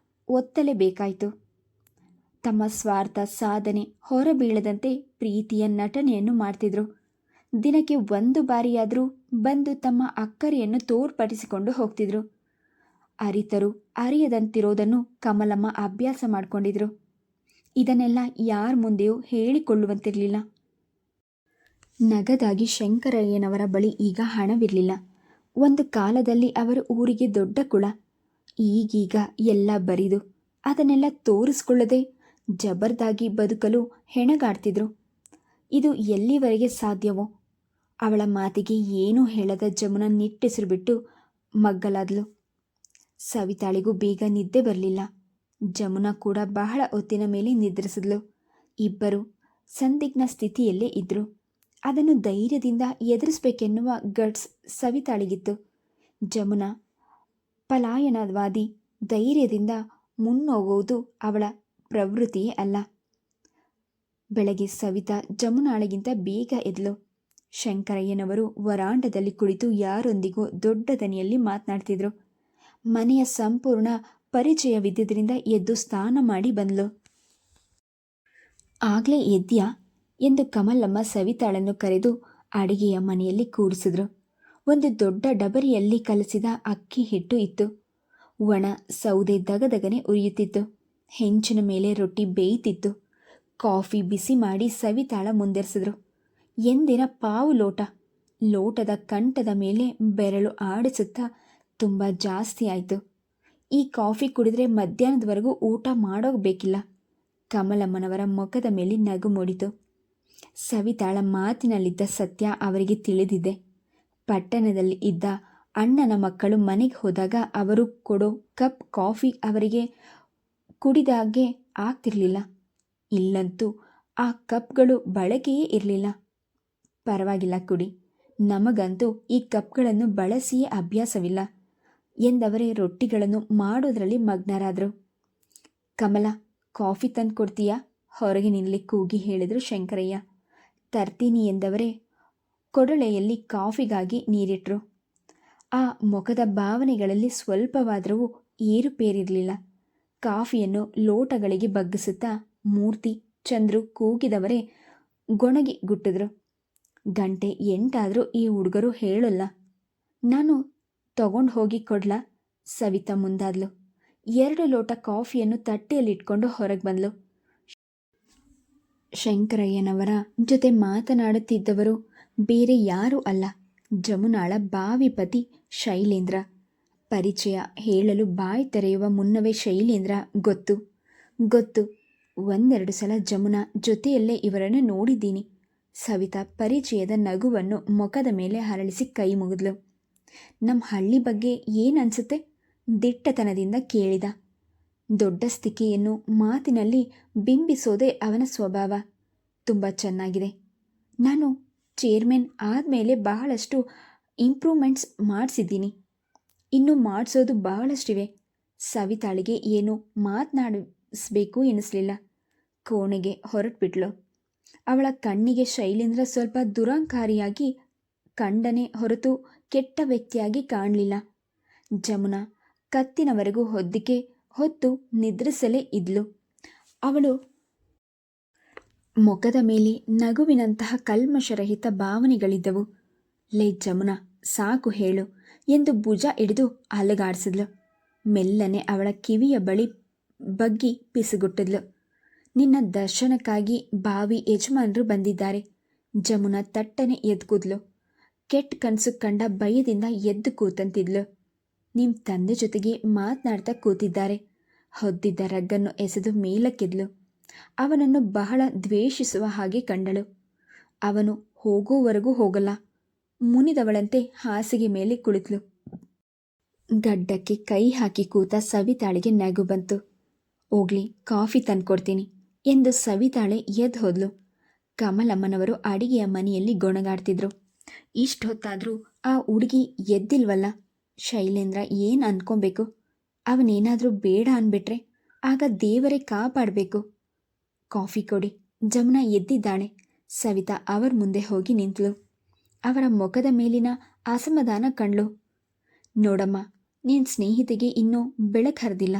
A: ಒತ್ತಲೇಬೇಕಾಯಿತು. ತಮ್ಮ ಸ್ವಾರ್ಥ ಸಾಧನೆ ಹೊರಬೀಳದಂತೆ ಪ್ರೀತಿಯ ನಟನೆಯನ್ನು ಮಾಡ್ತಿದ್ರು. ದಿನಕ್ಕೆ 1 ಬಾರಿಯಾದರೂ ಬಂದು ತಮ್ಮ ಅಕ್ಕರೆಯನ್ನು ತೋರ್ಪಡಿಸಿಕೊಂಡು ಹೋಗ್ತಿದ್ರು. ಅರಿತರು ಅರಿಯದಂತಿರೋದನ್ನು ಕಮಲಮ್ಮ ಅಭ್ಯಾಸ ಮಾಡಿಕೊಂಡಿದ್ರು. ಇದನ್ನೆಲ್ಲ ಯಾರ ಮುಂದೆಯೂ ಹೇಳಿಕೊಳ್ಳುವಂತಿರಲಿಲ್ಲ. ನಗದಾಗಿ ಶಂಕರಯ್ಯನವರ ಬಳಿ ಈಗ ಹಣವಿರಲಿಲ್ಲ. ಒಂದು ಕಾಲದಲ್ಲಿ ಅವರು ಊರಿಗೆ ದೊಡ್ಡ ಕುಳ. ಈಗೀಗ ಎಲ್ಲ ಬರಿದು ಅದನ್ನೆಲ್ಲ ತೋರಿಸ್ಕೊಳ್ಳದೆ ಜಬರ್ದಾಗಿ ಬದುಕಲು ಹೆಣಗಾಡ್ತಿದ್ರು. ಇದು ಎಲ್ಲಿವರೆಗೆ ಸಾಧ್ಯವೋ? ಅವಳ ಮಾತಿಗೆ ಏನೂ ಹೇಳದ ಜಮುನಾ ನಿಟ್ಟೆಸರು ಬಿಟ್ಟು ಮಗ್ಗಲಾದ್ಲು. ಸವಿತಾಳಿಗೂ ಬೇಗ ನಿದ್ದೆ ಬರಲಿಲ್ಲ. ಜಮುನಾ ಕೂಡ ಬಹಳ ಹೊತ್ತಿನ ಮೇಲೆ ನಿದ್ರಿಸಿದ್ಲು. ಇಬ್ಬರು ಸಂದಿಗ್ಧ ಸ್ಥಿತಿಯಲ್ಲೇ ಇದ್ದರು. ಅದನ್ನು ಧೈರ್ಯದಿಂದ ಎದುರಿಸಬೇಕೆನ್ನುವ ಗಟ್ಸ್ ಸವಿತಾಳಿಗಿತ್ತು. ಜಮುನಾ ಪಲಾಯನವಾದಿ, ಧೈರ್ಯದಿಂದ ಮುನ್ನೋಗುವುದು ಅವಳ ಪ್ರವೃತ್ತಿಯೇ ಅಲ್ಲ. ಬೆಳಗ್ಗೆ ಸವಿತಾ ಜಮುನಾಳಿಗಿಂತ ಬೇಗ ಎದ್ಲು. ಶಂಕರಯ್ಯನವರು ವರಾಂಡದಲ್ಲಿ ಕುಳಿತು ಯಾರೊಂದಿಗೂ ದೊಡ್ಡ ದನಿಯಲ್ಲಿ ಮಾತನಾಡ್ತಿದ್ರು. ಮನೆಯ ಸಂಪೂರ್ಣ ಪರಿಚಯವಿದ್ದುದರಿಂದ ಎದ್ದು ಸ್ನಾನ ಮಾಡಿ ಬಂದ್ಲು. ಆಗ್ಲೇ ಎದ್ಯಾ ಎಂದು ಕಮಲಮ್ಮ ಸವಿತಾಳನ್ನು ಕರೆದು ಅಡಿಗೆಯ ಮನೆಯಲ್ಲಿ ಕೂರಿಸಿದ್ರು. ಒಂದು ದೊಡ್ಡ ಡಬರಿಯಲ್ಲಿ ಕಲಸಿದ ಅಕ್ಕಿ ಹಿಟ್ಟು ಇತ್ತು. ಒಣ ಸೌದೆ ದಗದಗನೆ ಉರಿಯುತ್ತಿತ್ತು. ಹೆಂಚಿನ ಮೇಲೆ ರೊಟ್ಟಿ ಬೇಯ್ತಿತ್ತು. ಕಾಫಿ ಬಿಸಿ ಮಾಡಿ ಸವಿತಾಳ ಮುಂದೆರಿಸಿದ್ರು. ಎಂದಿನ ಪಾವು ಲೋಟ. ಲೋಟದ ಕಂಠದ ಮೇಲೆ ಬೆರಳು ಆಡಿಸುತ್ತಾ ತುಂಬ ಜಾಸ್ತಿ ಆಯಿತು. ಈ ಕಾಫಿ ಕುಡಿದ್ರೆ ಮಧ್ಯಾಹ್ನದವರೆಗೂ ಊಟ ಮಾಡೋಗಬೇಕಿಲ್ಲ. ಕಮಲಮ್ಮನವರ ಮುಖದ ಮೇಲೆ ನಗು ಮೂಡಿತು. ಸವಿತಾಳ ಮಾತಿನಲ್ಲಿದ್ದ ಸತ್ಯ ಅವರಿಗೆ ತಿಳಿದಿದೆ. ಪಟ್ಟಣದಲ್ಲಿ ಇದ್ದ ಅಣ್ಣನ ಮಕ್ಕಳು ಮನೆಗೆ ಹೋದಾಗ ಅವರು ಕೊಡೋ ಕಪ್ ಕಾಫಿ ಅವರಿಗೆ ಕುಡಿದಾಗೆ ಆಗ್ತಿರಲಿಲ್ಲ. ಇಲ್ಲಂತೂ ಆ ಕಪ್ಗಳು ಬಳಕೆಯೇ ಇರಲಿಲ್ಲ. ಪರವಾಗಿಲ್ಲ ಕುಡಿ, ನಮಗಂತೂ ಈ ಕಪ್ಗಳನ್ನು ಬಳಸಿಯೇ ಅಭ್ಯಾಸವಿಲ್ಲ ಎಂದವರೇ ರೊಟ್ಟಿಗಳನ್ನು ಮಾಡೋದ್ರಲ್ಲಿ ಮಗ್ನರಾದರು. ಕಮಲ, ಕಾಫಿ ತಂದು ಕೊಡ್ತೀಯಾ? ಹೊರಗಿನಿಂದಲೇ ಕೂಗಿ ಹೇಳಿದರು ಶಂಕರಯ್ಯ. ತರ್ತೀನಿ ಎಂದವರೇ ಕೊಡಳೆಯಲ್ಲಿ ಕಾಫಿಗಾಗಿ ನೀರಿಟ್ರು. ಆ ಮುಖದ ಭಾವನೆಗಳಲ್ಲಿ ಸ್ವಲ್ಪವಾದರೂ ಏರುಪೇರಿರಲಿಲ್ಲ. ಕಾಫಿಯನ್ನು ಲೋಟಗಳಿಗೆ ಬಗ್ಗಿಸುತ್ತಾ ಮೂರ್ತಿ, ಚಂದ್ರು ಕೂಗಿದವರೇ ಗೊಣಗಿ ಗುಟ್ಟಿದ್ರು. ಗಂಟೆ 8 ಈ ಹುಡುಗರು ಹೇಳಲ್ಲ. ನಾನು ತಗೊಂಡು ಹೋಗಿ ಕೊಡ್ಲಾ? ಸವಿತಾ ಮುಂದಾದ್ಲು. 2 ಲೋಟ ಕಾಫಿಯನ್ನು ತಟ್ಟೆಯಲ್ಲಿಟ್ಕೊಂಡು ಹೊರಗೆ ಬಂದ್ಲು. ಶಂಕರಯ್ಯನವರ ಜೊತೆ ಮಾತನಾಡುತ್ತಿದ್ದವರು ಬೇರೆ ಯಾರೂ ಅಲ್ಲ, ಜಮುನಾಳ ಬಾವಿ ಪತಿ ಶೈಲೇಂದ್ರ. ಪರಿಚಯ ಹೇಳಲು ಬಾಯಿ ತೆರೆಯುವ ಮುನ್ನವೇ ಶೈಲೇಂದ್ರ ಗೊತ್ತು ಗೊತ್ತು, 1-2 ಸಲ ಜಮುನಾ ಜೊತೆಯಲ್ಲೇ ಇವರನ್ನು ನೋಡಿದ್ದೀನಿ. ಸವಿತಾ ಪರಿಚಯದ ನಗುವನ್ನು ಮುಖದ ಮೇಲೆ ಹರಳಿಸಿ ಕೈ ಮುಗಿದ್ಲು. ನಮ್ಮ ಹಳ್ಳಿ ಬಗ್ಗೆ ಏನನ್ಸುತ್ತೆ? ದಿಟ್ಟತನದಿಂದ ಕೇಳಿದ. ದೊಡ್ಡಸ್ತಿಕೆಯನ್ನು ಮಾತಿನಲ್ಲಿ ಬಿಂಬಿಸೋದೇ ಅವನ ಸ್ವಭಾವ. ತುಂಬ ಚೆನ್ನಾಗಿದೆ. ನಾನು ಚೇರ್ಮನ್ ಆದಮೇಲೆ ಬಹಳಷ್ಟು ಇಂಪ್ರೂವ್ಮೆಂಟ್ಸ್ ಮಾಡಿಸಿದ್ದೀನಿ. ಇನ್ನೂ ಮಾಡಿಸೋದು ಬಹಳಷ್ಟಿವೆ. ಸವಿತಾಳಿಗೆ ಏನು ಮಾತನಾಡಿಸ್ಬೇಕು ಎನಿಸಲಿಲ್ಲ. ಕೋಣೆಗೆ ಹೊರಟ್ಬಿಟ್ಲು. ಅವಳ ಕಣ್ಣಿಗೆ ಶೈಲೇಂದ್ರ ಸ್ವಲ್ಪ ದುರಂಕಾರಿಯಾಗಿ ಕಂಡನೇ ಹೊರತು ಕೆಟ್ಟ ವ್ಯಕ್ತಿಯಾಗಿ ಕಾಣಲಿಲ್ಲ. ಜಮುನಾ ಕತ್ತಿನವರೆಗೂ ಹೊತ್ತು ನಿದ್ರಿಸಲೇ ಇದ್ಲು. ಅವಳು ಮುಖದ ಮೇಲೆ ನಗುವಿನಂತಹ ಕಲ್ಮಶರಹಿತ ಭಾವನೆಗಳಿದ್ದವು. ಲೇ ಜಮುನಾ, ಸಾಕು ಹೇಳು ಎಂದು ಭುಜ ಹಿಡಿದು ಅಲುಗಾಡಿಸಿದ್ಲು. ಮೆಲ್ಲನೆ ಅವಳ ಕಿವಿಯ ಬಳಿ ಬಗ್ಗಿ ಪಿಸುಗುಟ್ಟಿದ್ಲು. ನಿನ್ನ ದರ್ಶನಕ್ಕಾಗಿ ಬಾವಿ ಯಜಮಾನರು ಬಂದಿದ್ದಾರೆ. ಜಮುನಾ ತಟ್ಟನೆ ಎದ್ಕೂದ್ಲು. ಕೆಟ್ಟ ಕನಸು ಕಂಡ ಭಯದಿಂದ ಎದ್ದು ಕೂತಂತಿದ್ಲು. ನಿಮ್ಮ ತಂದೆ ಜೊತೆಗೆ ಮಾತನಾಡ್ತಾ ಕೂತಿದ್ದಾರೆ. ಹೊದ್ದಿದ್ದ ರಗ್ಗನ್ನು ಎಸೆದು ಮೇಲಕ್ಕೆದ್ಲು. ಅವನನ್ನು ಬಹಳ ದ್ವೇಷಿಸುವ ಹಾಗೆ ಕಂಡಳು. ಅವನು ಹೋಗೋವರೆಗೂ ಹೋಗಲ್ಲ. ಮುನಿದವಳಂತೆ ಹಾಸಿಗೆ ಮೇಲೆ ಕುಳಿತಳು. ಗಡ್ಡಕ್ಕೆ ಕೈ ಹಾಕಿ ಕೂತ ಸವಿತಾಳಿಗೆ ನಗು ಬಂತು. ಹೋಗ್ಲಿ, ಕಾಫಿ ತಂದ್ಕೊಡ್ತೀನಿ ಎಂದು ಸವಿತಾಳೆ ಎದ್ದು ಹೋದ್ಲು. ಕಮಲಮ್ಮನವರು ಅಡಿಗೆಯ ಮನೆಯಲ್ಲಿ ಗೊಣಗಾಡ್ತಿದ್ರು. ಇಷ್ಟೊತ್ತಾದರೂ ಆ ಹುಡುಗಿ ಎದ್ದಿಲ್ವಲ್ಲ? ಶೈಲೇಂದ್ರ ಏನು ಅನ್ಕೊಬೇಕು? ಅವನೇನಾದರೂ ಬೇಡ ಅಂದ್ಬಿಟ್ರೆ ಆಗ ದೇವರೇ ಕಾಪಾಡಬೇಕು. ಕಾಫಿ ಕೊಡಿ. ಜಮುನಾ ಎದ್ದಿದ್ದಾಳೆ. ಸವಿತಾ ಅವರ ಮುಂದೆ ಹೋಗಿ ನಿಂತಳು. ಅವರ ಮುಖದ ಮೇಲಿನ ಅಸಮಾಧಾನ ಕಂಡ್ಳು. ನೋಡಮ್ಮ, ನಿನ್ನ ಸ್ನೇಹಿತೆಗೆ ಇನ್ನೂ ಬೆಳಕು ಹರಿದಿಲ್ಲ.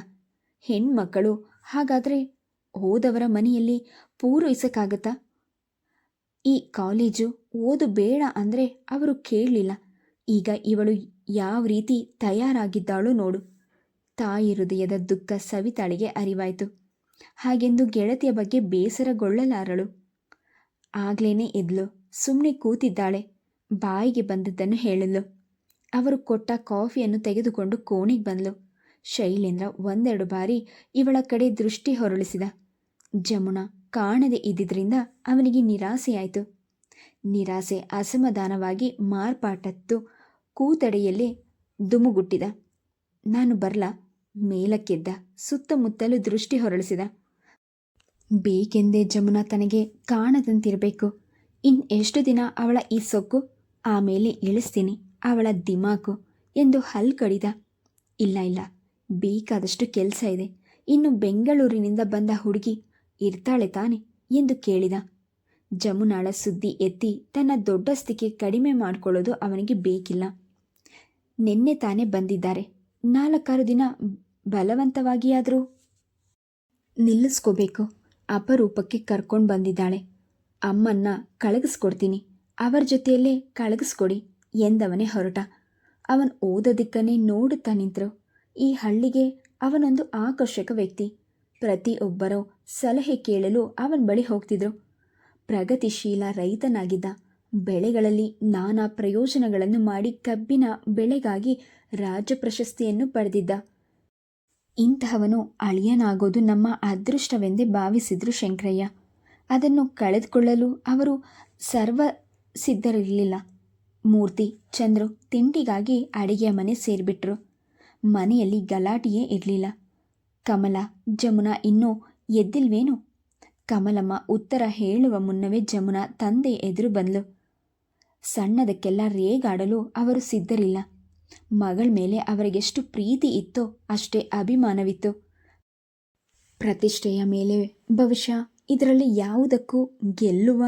A: ಹೆಣ್ಮಕ್ಕಳು ಹಾಗಾದರೆ ಹೋದವರ ಮನೆಯಲ್ಲಿ ಪೂರೈಸಕ್ಕಾಗತ್ತಾ? ಈ ಕಾಲೇಜು ಓದು ಬೇಡ ಅಂದರೆ ಅವರು ಕೇಳಲಿಲ್ಲ. ಈಗ ಇವಳು ಯಾವ ರೀತಿ ತಯಾರಾಗಿದ್ದಾಳೋ ನೋಡು. ತಾಯಿ ಹೃದಯದ ದುಃಖ ಸವಿತಾಳಿಗೆ ಅರಿವಾಯಿತು. ಹಾಗೆಂದು ಗೆಳತಿಯ ಬಗ್ಗೆ ಬೇಸರಗೊಳ್ಳಲಾರಳು. ಆಗ್ಲೇನೆ ಎದ್ಲು. ಸುಮ್ಮನೆ ಕೂತಿದ್ದಾಳೆ. ಬಾಯಿಗೆ ಬಂದದ್ದನ್ನು ಹೇಳಲು ಅವರು ಕೊಟ್ಟ ಕಾಫಿಯನ್ನು ತೆಗೆದುಕೊಂಡು ಕೋಣೆಗೆ ಬಂದ್ಲು. ಶೈಲೇಂದ್ರ 1-2 ಬಾರಿ ಇವಳ ಕಡೆ ದೃಷ್ಟಿ ಹೊರಳಿಸಿದ. ಜಮುನಾ ಕಾಣದೆ ಇದ್ದಿದ್ದರಿಂದ ಅವನಿಗೆ ನಿರಾಸೆಯಾಯಿತು. ನಿರಾಸೆ ಅಸಮಾಧಾನವಾಗಿ ಮಾರ್ಪಾಟತ್ತು ಕೂತಡೆಯಲ್ಲೇ ದುಮುಗುಟ್ಟಿದ. ನಾನು ಬರ್ಲಾ? ಮೇಲಕ್ಕೆದ್ದ, ಸುತ್ತಮುತ್ತಲೂ ದೃಷ್ಟಿ ಹೊರಳಿಸಿದ. ಬೇಕೆಂದೇ ಜಮುನಾ ತನಗೆ ಕಾಣದಂತಿರಬೇಕು. ಎಷ್ಟು ದಿನ ಅವಳ ಈ ಸೊಕ್ಕು? ಆಮೇಲೆ ಇಳಿಸ್ತೀನಿ ಅವಳ ದಿಮಾಕು ಎಂದು ಹಲ್ ಕಡಿದ. ಇಲ್ಲ ಇಲ್ಲ, ಬೇಕಾದಷ್ಟು ಕೆಲಸ ಇದೆ. ಇನ್ನು ಬೆಂಗಳೂರಿನಿಂದ ಬಂದ ಹುಡುಗಿ ಇರ್ತಾಳೆ ತಾನೆ ಎಂದು ಕೇಳಿದ. ಜಮುನಾಳ ಸುದ್ದಿ ಎತ್ತಿ ತನ್ನ ದೊಡ್ಡಸ್ತಿಕೆ ಕಡಿಮೆ ಮಾಡಿಕೊಳ್ಳೋದು ಅವನಿಗೆ ಬೇಕಿಲ್ಲ. ನಿನ್ನೆ ತಾನೇ ಬಂದಿದ್ದಾರೆ. 4-6 ದಿನ ಬಲವಂತವಾಗಿಯಾದರೂ ನಿಲ್ಲಿಸ್ಕೋಬೇಕು. ಅಪರೂಪಕ್ಕೆ ಕರ್ಕೊಂಡು ಬಂದಿದ್ದಾಳೆ. ಅಮ್ಮನ್ನ ಕಳಗಿಸ್ಕೊಡ್ತೀನಿ, ಅವರ ಜೊತೆಯಲ್ಲೇ ಕಳಗಿಸ್ಕೊಡಿ ಎಂದವನೇ ಹೊರಟ. ಅವನು ಓದೋದಕ್ಕನ್ನೇ ನೋಡುತ್ತಾ ನಿಂತರು. ಈ ಹಳ್ಳಿಗೆ ಅವನೊಂದು ಆಕರ್ಷಕ ವ್ಯಕ್ತಿ. ಪ್ರತಿಯೊಬ್ಬರೂ ಸಲಹೆ ಕೇಳಲು ಅವನ ಬಳಿ ಹೋಗ್ತಿದ್ರು. ಪ್ರಗತಿಶೀಲ ರೈತನಾಗಿದ್ದ. ಬೆಳೆಗಳಲ್ಲಿ ನಾನಾ ಪ್ರಯೋಜನಗಳನ್ನು ಮಾಡಿ ಕಬ್ಬಿನ ಬೆಳೆಗಾಗಿ ರಾಜ್ಯ ಪ್ರಶಸ್ತಿಯನ್ನು ಪಡೆದಿದ್ದ. ಇಂತಹವನು ಅಳಿಯನಾಗೋದು ನಮ್ಮ ಅದೃಷ್ಟವೆಂದೇ ಭಾವಿಸಿದ್ರು ಶಂಕರಯ್ಯ. ಅದನ್ನು ಕಳೆದುಕೊಳ್ಳಲು ಅವರು ಸರ್ವ ಸಿದ್ಧರಿರಲಿಲ್ಲ. ಮೂರ್ತಿ, ಚಂದ್ರು ತಿಂಡಿಗಾಗಿ ಅಡಿಗೆಯ ಮನೆ ಸೇರಿಬಿಟ್ರು. ಮನೆಯಲ್ಲಿ ಗಲಾಟೆಯೇ ಇರಲಿಲ್ಲ. ಕಮಲ, ಜಮುನಾ ಇನ್ನೂ ಎದ್ದಿಲ್ವೇನು? ಕಮಲಮ್ಮ ಉತ್ತರ ಹೇಳುವ ಮುನ್ನವೇ ಜಮುನಾ ತಂದೆ ಎದುರು ಬಂದ್ಲು. ಸಣ್ಣದಕ್ಕೆಲ್ಲ ರೇಗಾಡಲು ಅವರು ಸಿದ್ಧರಿಲ್ಲ. ಮಗಳ ಮೇಲೆ ಅವರಿಗೆಷ್ಟು ಪ್ರೀತಿ ಇತ್ತೋ ಅಷ್ಟೇ ಅಭಿಮಾನವಿತ್ತು. ಪ್ರತಿಷ್ಠೆಯ ಮೇಲೆ ಬಹುಶಃ ಇದರಲ್ಲಿ ಯಾವುದಕ್ಕೂ ಗೆಲ್ಲುವ.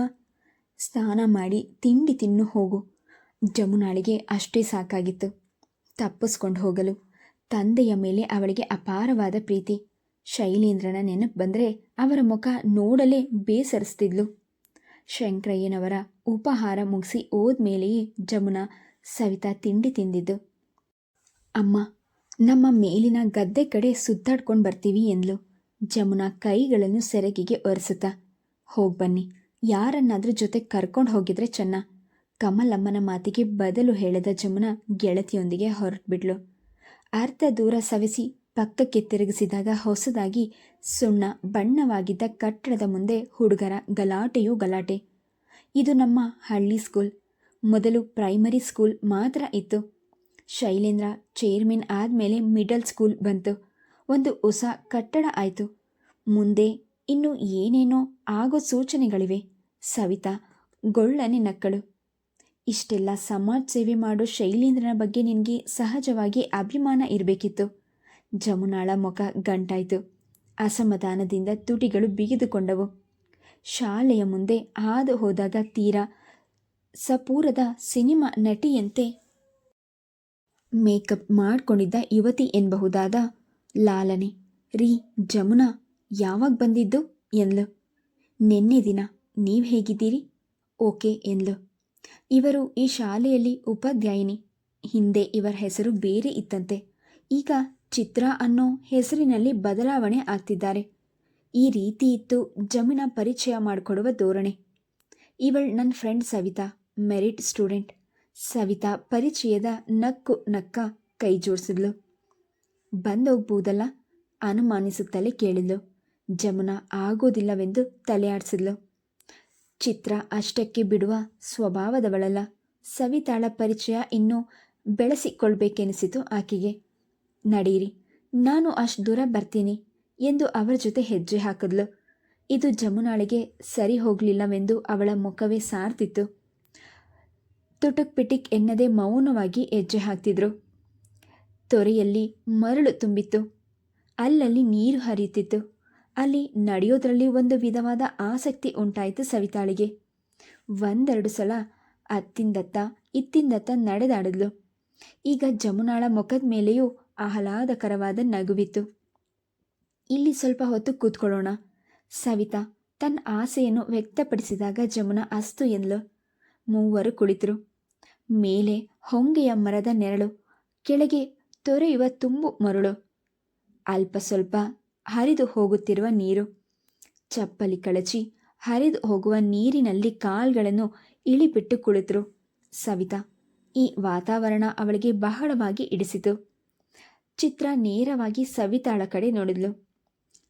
A: ಸ್ನಾನ ಮಾಡಿ ತಿಂಡಿ ತಿನ್ನು ಹೋಗು. ಜಮುನಾಳಿಗೆ ಅಷ್ಟೇ ಸಾಕಾಗಿತ್ತು. ತಪ್ಪಿಸ್ಕೊಂಡು ಹೋಗಲು ತಂದೆಯ ಮೇಲೆ ಅವಳಿಗೆ ಅಪಾರವಾದ ಪ್ರೀತಿ. ಶೈಲೇಂದ್ರನ ನೆನಪು ಬಂದರೆ ಅವರ ಮುಖ ನೋಡಲೇ ಬೇಸರಿಸ್ತಿದ್ಲು. ಶಂಕರಯ್ಯನವರ ಉಪಹಾರ ಮುಗಿಸಿ ಹೋದ್ಮೇಲೆಯೇ ಜಮುನಾ, ಸವಿತಾ ತಿಂಡಿ ತಿಂದಿದ್ದು. ಅಮ್ಮ, ನಮ್ಮ ಮೇಲಿನ ಗದ್ದೆ ಕಡೆ ಸುತ್ತಾಡ್ಕೊಂಡು ಬರ್ತೀವಿ ಎಂದ್ಲು. ಜಮುನಾ ಕೈಗಳನ್ನು ಸೆರಗಿಗೆ ಒರೆಸುತ್ತಾ, ಹೋಗ್ಬನ್ನಿ, ಯಾರನ್ನಾದ್ರೂ ಜೊತೆ ಕರ್ಕೊಂಡು ಹೋಗಿದ್ರೆ ಚೆನ್ನ. ಕಮಲಮ್ಮನ ಮಾತಿಗೆ ಬದಲು ಹೇಳದ ಜಮುನಾ ಗೆಳತಿಯೊಂದಿಗೆ ಹೊರಟ್ಬಿಡ್ಲು. ಅರ್ಧ ದೂರ ಸವೆಸಿ ಪಕ್ಕಕ್ಕೆ ತಿರುಗಿಸಿದಾಗ ಹೊಸದಾಗಿ ಸುಣ್ಣ ಬಣ್ಣವಾಗಿದ್ದ ಕಟ್ಟಡದ ಮುಂದೆ ಹುಡುಗರ ಗಲಾಟೆಯೂ ಗಲಾಟೆ. ಇದು ನಮ್ಮ ಹಳ್ಳಿ ಸ್ಕೂಲ್. ಮೊದಲು ಪ್ರೈಮರಿ ಸ್ಕೂಲ್ ಮಾತ್ರ ಇತ್ತು. ಶೈಲೇಂದ್ರ ಚೇರ್ಮನ್ ಆದಮೇಲೆ ಮಿಡಲ್ ಸ್ಕೂಲ್ ಬಂತು. ಒಂದು ಹೊಸ ಕಟ್ಟಡ ಆಯಿತು. ಮುಂದೆ ಇನ್ನೂ ಏನೇನೋ ಆಗೋ ಸೂಚನೆಗಳಿವೆ. ಸವಿತಾ ಗೊಳ್ಳನೆ ನಕ್ಕಳು. ಇಷ್ಟೆಲ್ಲ ಸಮಾಜ ಸೇವೆ ಮಾಡೋ ಶೈಲೇಂದ್ರನ ಬಗ್ಗೆ ನಿನಗೆ ಸಹಜವಾಗಿ ಅಭಿಮಾನ ಇರಬೇಕಿತ್ತು. ಜಮುನಾಳ ಮುಖ ಗಂಟಾಯಿತು. ಅಸಮಾಧಾನದಿಂದ ತುಟಿಗಳು ಬಿಗಿದುಕೊಂಡವು. ಶಾಲೆಯ ಮುಂದೆ ಹಾದು ಹೋದಾಗ ತೀರಾ ಸಪೂರದ ಸಿನಿಮಾ ನಟಿಯಂತೆ ಮೇಕಪ್ ಮಾಡಿಕೊಂಡಿದ್ದ ಯುವತಿ ಎನ್ನಬಹುದಾದ ಲಾಲನೆ. ರೀ ಜಮುನಾ, ಯಾವಾಗ ಬಂದಿದ್ದು ಎಂದ್ಲು. ನಿನ್ನೆ ದಿನ. ನೀವು ಹೇಗಿದ್ದೀರಿ? ಓಕೆ ಎಂದ್ಲು. ಇವರು ಈ ಶಾಲೆಯಲ್ಲಿ ಉಪಾಧ್ಯಾಯಿನಿ. ಹಿಂದೆ ಇವರ ಹೆಸರು ಬೇರೆ ಇತ್ತಂತೆ. ಈಗ ಚಿತ್ರಾ ಅನ್ನೋ ಹೆಸರಿನಲ್ಲಿ ಬದಲಾವಣೆ ಆಗ್ತಿದ್ದಾರೆ. ಈ ರೀತಿ ಇತ್ತು ಜಮುನಾ ಪರಿಚಯ ಮಾಡಿಕೊಡುವ ಧೋರಣೆ. ಇವಳು ನನ್ನ friend Savita, merit student. Savita ಪರಿಚಯದ ನಕ್ಕು ನಕ್ಕ ಕೈ ಜೋಡಿಸಿದ್ಲು. ಬಂದೋಗ್ಬೋದಲ್ಲ ಅನುಮಾನಿಸುತ್ತಲೇ ಕೇಳಿದ್ಲು. ಜಮುನಾ ಆಗೋದಿಲ್ಲವೆಂದು ತಲೆ ಆಡಿಸಿದ್ಲು. ಚಿತ್ರ ಅಷ್ಟಕ್ಕೆ ಬಿಡುವ ಸ್ವಭಾವದವಳಲ್ಲ. ಸವಿತಾಳ ಪರಿಚಯ ಇನ್ನೂ ಬೆಳೆಸಿಕೊಳ್ಬೇಕೆನಿಸಿತು ಆಕೆಗೆ. ನಡೀರಿ, ನಾನು ಅಷ್ಟು ದೂರ ಬರ್ತೀನಿ ಎಂದು ಅವರ ಜೊತೆ ಹೆಜ್ಜೆ ಹಾಕಿದ್ಲು. ಇದು ಜಮುನಾಳಿಗೆ ಸರಿ ಹೋಗಲಿಲ್ಲವೆಂದು ಅವಳ ಮುಖವೇ ಸಾರ್ತಿತ್ತು. ತುಟುಕ್ ಪಿಟಿಕ್ ಎನ್ನದೆ ಮೌನವಾಗಿ ಹೆಜ್ಜೆ ಹಾಕ್ತಿದ್ರು. ತೊರೆಯಲ್ಲಿ ಮರಳು ತುಂಬಿತ್ತು. ಅಲ್ಲಲ್ಲಿ ನೀರು ಹರಿಯುತ್ತಿತ್ತು. ಅಲ್ಲಿ ನಡೆಯೋದ್ರಲ್ಲಿ ಒಂದು ವಿಧವಾದ ಆಸಕ್ತಿ ಉಂಟಾಯಿತು ಸವಿತಾಳಿಗೆ. 1-2 ಸಲ ಅತ್ತಿಂದತ್ತ ಇತ್ತಿಂದತ್ತ ನಡೆದಾಡಿದ್ಲು. ಈಗ ಜಮುನಾಳ ಮುಖದ ಮೇಲೆಯೂ ಆಹ್ಲಾದಕರವಾದ ನಗುವಿತ್ತು. ಇಲ್ಲಿ ಸ್ವಲ್ಪ ಹೊತ್ತು ಕೂತ್ಕೊಳ್ಳೋಣ. ಸವಿತಾ ತನ್ನ ಆಸೆಯನ್ನು ವ್ಯಕ್ತಪಡಿಸಿದಾಗ ಜಮುನಾ ಅಸ್ತು ಎಂದ್ಲು. ಮೂವರು ಕುಳಿತರು. ಮೇಲೆ ಹೊಂಗೆಯ ಮರದ ನೆರಳು, ಕೆಳಗೆ ತೊರೆಯುವ ತುಂಬು ಮರಳು, ಅಲ್ಪ ಸ್ವಲ್ಪ ಹರಿದು ಹೋಗುತ್ತಿರುವ ನೀರು. ಚಪ್ಪಲಿ ಕಳಚಿ ಹರಿದು ಹೋಗುವ ನೀರಿನಲ್ಲಿ ಕಾಲ್ಗಳನ್ನು ಇಳಿಬಿಟ್ಟು ಕುಳಿತರು ಸವಿತಾ. ಈ ವಾತಾವರಣ ಅವಳಿಗೆ ಬಹಳವಾಗಿ ಇಡಿಸಿತು. ಚಿತ್ರ ನೇರವಾಗಿ ಸವಿತಾಳ ಕಡೆ ನೋಡಿದ್ಲು.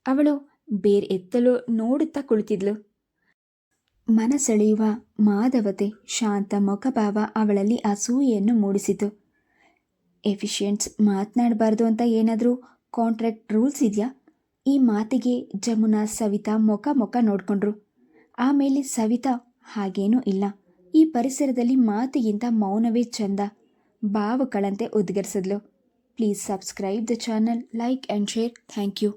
A: ಅವಳು ಬೇರೆ ಎತ್ತಲು ನೋಡುತ್ತಾ ಕುಳಿತಿದ್ಲು. ಮನಸೆಳೆಯುವ ಮಾಧವತೆ, ಶಾಂತ ಮುಖಭಾವ ಅವಳಲ್ಲಿ ಅಸೂಯೆಯನ್ನು ಮೂಡಿಸಿತು. ಎಫಿಷಿಯೆಂಟ್ಸ್ ಮಾತನಾಡಬಾರ್ದು ಅಂತ ಏನಾದರೂ ಕಾಂಟ್ರಾಕ್ಟ್ ರೂಲ್ಸ್ ಇದೆಯಾ? ಈ ಮಾತಿಗೆ ಜಮುನಾ ಸವಿತಾ ಮುಖ ನೋಡಿಕೊಂಡ್ರು. ಆಮೇಲೆ ಸವಿತಾ ಹಾಗೇನೂ ಇಲ್ಲ, ಈ ಪರಿಸರದಲ್ಲಿ ಮಾತಿಗಿಂತ ಮೌನವೇ ಚಂದ, ಭಾವಗಳಂತೆ ಉದ್ಗರಿಸಿದ್ಲು. Please subscribe the channel, like and share. Thank you.